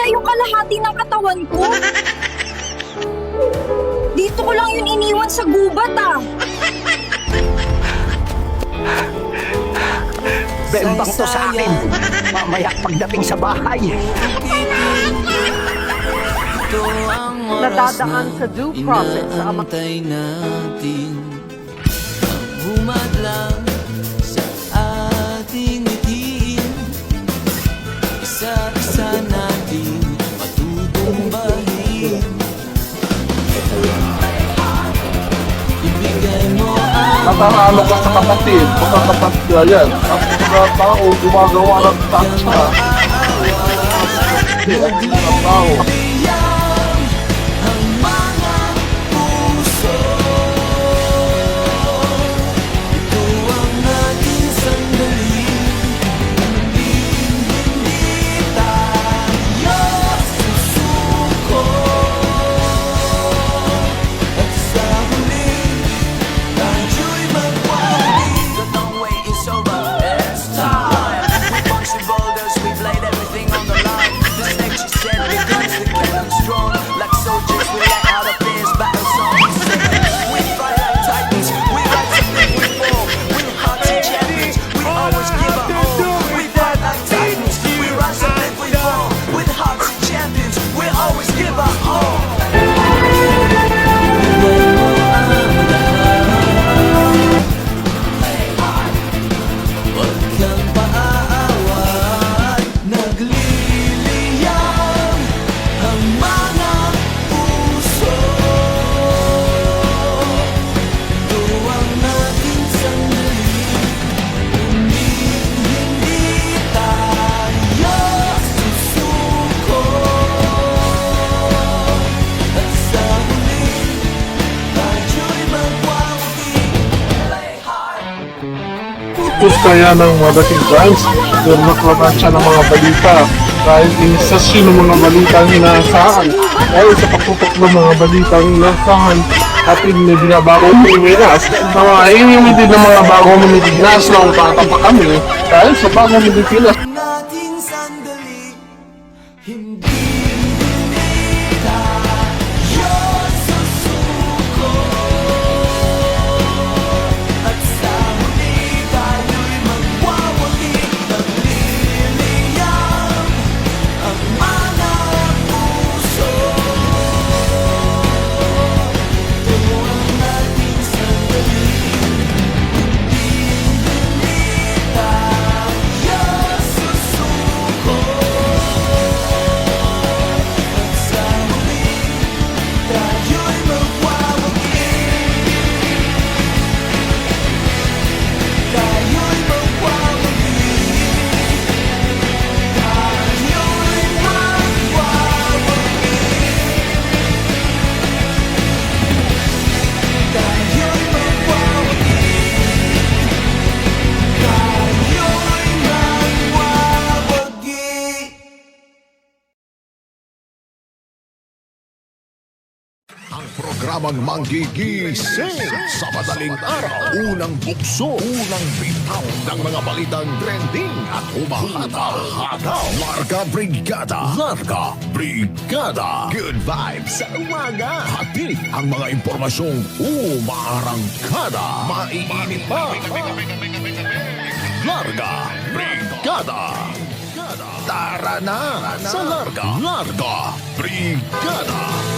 yung kalahati ng katawan ko. Dito ko lang yun iniwan sa gubat Bembang to sa akin. Mamaya pagdating sa bahay. Nadadaan sa due process sa ama. Natin humadlang sa ating ngitiin, isa-isa natin matutumbahin. Ibigay mo ang Nataralo ka sa kapatid, makakapatid ka yan. Ang mga tao gumagawa ng tansya. Hindi, ang mga tao. ang mga puso. Ito ang ating sandali. Hindi tayo susuko. At sa huli, tayo'y magwawali. The long wait is over, it's time. We punched the boulders, we've laid everything on the line. This next you said becomes the killing strong. Like soldiers, we let out a fierce battle song. We fight like titans, we rise and then we fall. We're hearts and champions, we always give our all. We fight like titans, we rise and then we fall. With hearts and champions, we always give our all. Huwag kang paaawat, nagliliyang ang mga puso. Ito ang ating sandali, hindi tayo susuko. At sa huli, tayo'y magwawagi. Play hard. Utos kaya ng madating branch doon maklaman siya ng mga balita dahil isa siya ng mga balitang inaasahan. Dahil sa pagtutok ng mga balitang inaasahan, atin may binabagong Pilipinas. Na mahihingi din ng mga bagong Pilipinas na utata pa kami dahil sa bagong Pilipinas. Ang ating sandali, hindi tayo susuko. At sa huli, tayo'y magwawagi. Nagliliyang ang mga puso. Ito ang ating sandali, hindi tayo susuko. At sa huli, tayo'y magwawagi. Tayo'y magwawagi. Tayo'y magwawagi. Tayo'y magwawagi. Tayo'y magwawagi. Ang programang manggigising sa madaling araw. Unang bukso, unang bitaw ng mga balitang trending at humahata-hata. Larga Brigada, Larga Brigada. Good vibes sa umaga. Hatid ang mga impormasyong umaarangkada. Maiinit pa. Larga Brigada. Tara na sa Larga Brigada.